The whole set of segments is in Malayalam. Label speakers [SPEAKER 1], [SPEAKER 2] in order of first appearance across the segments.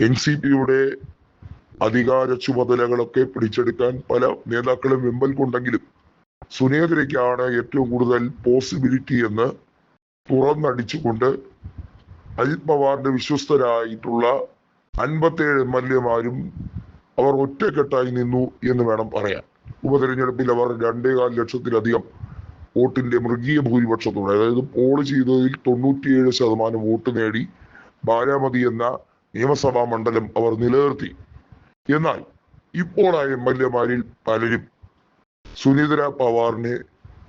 [SPEAKER 1] NCPയുടെ അധികാര ചുമതലകളൊക്കെ പിടിച്ചെടുക്കാൻ പല നേതാക്കളും വെമ്പൽ കൊണ്ടെങ്കിലും സുനേത്രയ്ക്കാണ് ഏറ്റവും കൂടുതൽ പോസിബിലിറ്റി എന്ന് തുറന്നടിച്ചുകൊണ്ട് അജിത് പവാറിന്റെ വിശ്വസ്തരായിട്ടുള്ള 57 MLA-മാരും അവർ ഒറ്റക്കെട്ടായി നിന്നു എന്ന് വേണം പറയാൻ. ഉപതെരഞ്ഞെടുപ്പിൽ അവർ 2.25 ലക്ഷത്തിലധികം വോട്ടിന്റെ മൃഗീയ ഭൂരിപക്ഷത്തോടെ, അതായത് പോള് ചെയ്തതിൽ 97% വോട്ട് നേടി ബാരാമതി എന്ന നിയമസഭാ മണ്ഡലം അവർ നിലനിർത്തി. എന്നാൽ ഇപ്പോൾ ആ MLA-മാരിൽ പലരും സുനേത്ര പവാറിനെ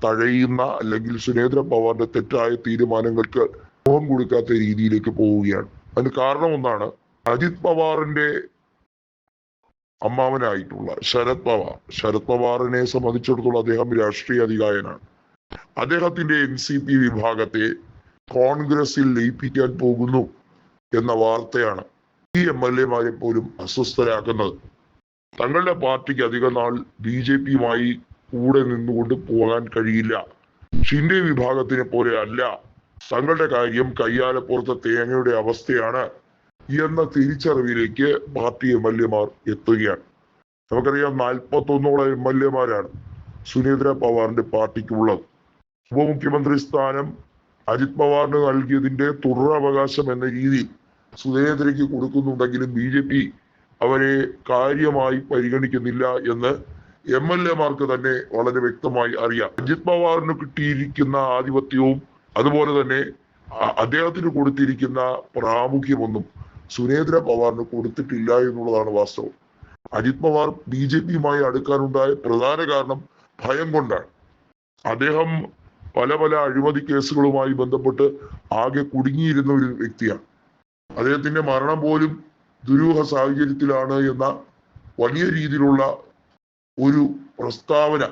[SPEAKER 1] തഴയുന്ന അല്ലെങ്കിൽ സുനേത്ര പവാറിന്റെ തെറ്റായ തീരുമാനങ്ങൾക്ക് മുഖം കൊടുക്കാത്ത രീതിയിലേക്ക് പോവുകയാണ്. അതിന് കാരണം ഒന്നാണ്, അജിത് പവാറിന്റെ അമ്മാവനായിട്ടുള്ള ശരത് പവാറിനെ സംബന്ധിച്ചിടത്തോളം അദ്ദേഹം രാഷ്ട്രീയ അധികായനാണ്. അദ്ദേഹത്തിന്റെ NCP വിഭാഗത്തെ കോൺഗ്രസിൽ ലയിപ്പിക്കാൻ പോകുന്നു എന്ന വാർത്തയാണ് ഈ MLA-മാരെ പോലും അസ്വസ്ഥരാക്കുന്നത്. തങ്ങളുടെ പാർട്ടിക്ക് അധികം നാൾ BJP-യുമായി കൂടെ നിന്നുകൊണ്ട് പോകാൻ കഴിയില്ല. ഷിൻഡെ വിഭാഗത്തിനെ പോലെ അല്ല തങ്ങളുടെ കാര്യം, കയ്യാലപ്പുറത്തെ തേങ്ങയുടെ അവസ്ഥയാണ് എന്ന തിരിച്ചറിവിലേക്ക് പാർട്ടി MLA-മാർ എത്തുകയാണ്. നമുക്കറിയാം 41 MLA-മാരാണ് സുനേത്ര പവാറിന്റെ പാർട്ടിക്കുള്ളത്. ഉപമുഖ്യമന്ത്രി സ്ഥാനം അജിത് പവാറിന് നൽകിയതിന്റെ തുടരവകാശം എന്ന രീതിയിൽ സുനേത്രയ്ക്ക് കൊടുക്കുന്നുണ്ടെങ്കിലും BJP അവരെ കാര്യമായി പരിഗണിക്കുന്നില്ല എന്ന് MLA-മാർക്ക് തന്നെ വളരെ വ്യക്തമായി അറിയാം. അജിത് പവാറിന് കിട്ടിയിരിക്കുന്ന ആധിപത്യവും അതുപോലെ തന്നെ അദ്ദേഹത്തിന് കൊടുത്തിരിക്കുന്ന പ്രാമുഖ്യമൊന്നും സുനേത്ര പവാറിന് കൊടുത്തിട്ടില്ല എന്നുള്ളതാണ് വാസ്തവം. അജിത് പവാർ BJP-യുമായി അടുക്കാനുണ്ടായ പ്രധാന കാരണം ഭയം കൊണ്ടാണ്. അദ്ദേഹം പല അഴിമതി കേസുകളുമായി ബന്ധപ്പെട്ട് ആകെ കുടുങ്ങിയിരുന്ന ഒരു വ്യക്തിയാണ്. അദ്ദേഹത്തിന്റെ മരണം പോലും ദുരൂഹ സാഹചര്യത്തിലാണ് എന്ന വലിയ രീതിയിലുള്ള ഒരു പ്രസ്താവന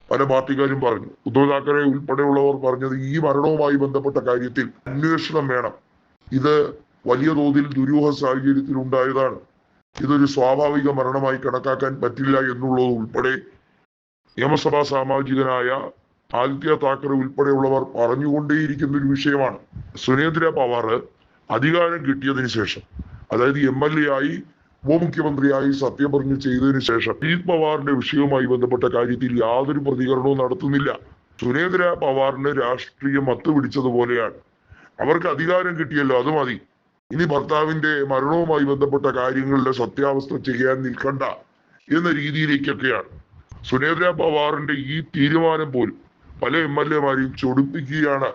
[SPEAKER 1] പല പാർട്ടിക്കാരും പറഞ്ഞു. ഉദ്ധവ് താക്കറെ ഉൾപ്പെടെയുള്ളവർ പറഞ്ഞത് ഈ മരണവുമായി ബന്ധപ്പെട്ട കാര്യത്തിൽ അന്വേഷണം വേണം. ഇത് വലിയ തോതിൽ ദുരൂഹ സാഹചര്യത്തിൽ ഉണ്ടായതാണ്. ഇതൊരു സ്വാഭാവിക മരണമായി കണക്കാക്കാൻ പറ്റില്ല എന്നുള്ളത് ഉൾപ്പെടെ നിയമസഭാ സാമാജികനായ ആദിത്യ താക്കറെ ഉൾപ്പെടെയുള്ളവർ പറഞ്ഞുകൊണ്ടേയിരിക്കുന്ന ഒരു വിഷയമാണ്. സുനേത്ര പവാർ അധികാരം കിട്ടിയതിനു ശേഷം, അതായത് MLA ആയി ഉപമുഖ്യമന്ത്രിയായി സത്യപ്രതിജ്ഞ ചെയ്തതിനു ശേഷം അജിത് പവാറിന്റെ വിഷയവുമായി ബന്ധപ്പെട്ട കാര്യത്തിൽ യാതൊരു പ്രതികരണവും നടത്തുന്നില്ല. സുനേത്ര പവാറിന് രാഷ്ട്രീയം മത്തുപിടിച്ചതുപോലെയാണ്. അവർക്ക് അധികാരം കിട്ടിയല്ലോ, അത് മതി, ഇനി ഭർത്താവിന്റെ മരണവുമായി ബന്ധപ്പെട്ട കാര്യങ്ങളുടെ സത്യാവസ്ഥ ചെയ്യാൻ നിൽക്കണ്ട എന്ന രീതിയിലേക്കൊക്കെയാണ്. സുനേത്ര പവാറിന്റെ ഈ തീരുമാനം പോലും പല MLA-മാരെയും ചൊടിപ്പിക്കുകയാണ്.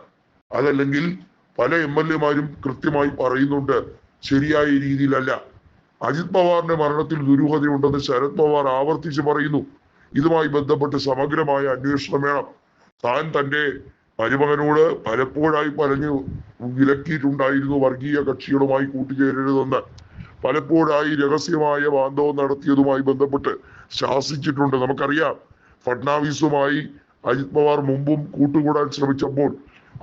[SPEAKER 1] അതല്ലെങ്കിൽ പല MLA-മാരും കൃത്യമായി പറയുന്നുണ്ട്, ശരിയായ രീതിയിലല്ല. അജിത് പവാറിന്റെ മരണത്തിൽ ദുരൂഹതയുണ്ടെന്ന് ശരത് പവാർ ആവർത്തിച്ച് പറയുന്നു. ഇതുമായി ബന്ധപ്പെട്ട് സമഗ്രമായ അന്വേഷണം വേണം. താൻ തന്റെ മരുമകനോട് പലപ്പോഴായി പറഞ്ഞു വിലക്കിയിട്ടുണ്ടായിരുന്നു വർഗീയ കക്ഷികളുമായി കൂട്ടുചേരരുതെന്ന്. പലപ്പോഴായി രഹസ്യമായ ബാന്ധവം നടത്തിയതുമായി ബന്ധപ്പെട്ട് ശാസിച്ചിട്ടുണ്ട്. നമുക്കറിയാം, ഫഡ്നാവിസുമായി അജിത് പവാർ മുമ്പും കൂട്ടുകൂടാൻ ശ്രമിച്ചപ്പോൾ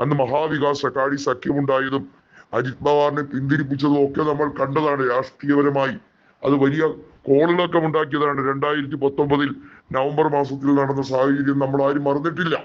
[SPEAKER 1] അന്ന് മഹാവികാസ് അഘാടി സഖ്യമുണ്ടായതും അജിത് പവാറിനെ പിന്തിരിപ്പിച്ചതും ഒക്കെ നമ്മൾ കണ്ടതാണ്. രാഷ്ട്രീയപരമായി അത് വലിയ കോളിളക്കം ഉണ്ടാക്കിയതാണ്. 2019 നവംബർ മാസത്തിൽ നടന്ന സാഹചര്യം നമ്മൾ ആരും മറന്നിട്ടില്ല.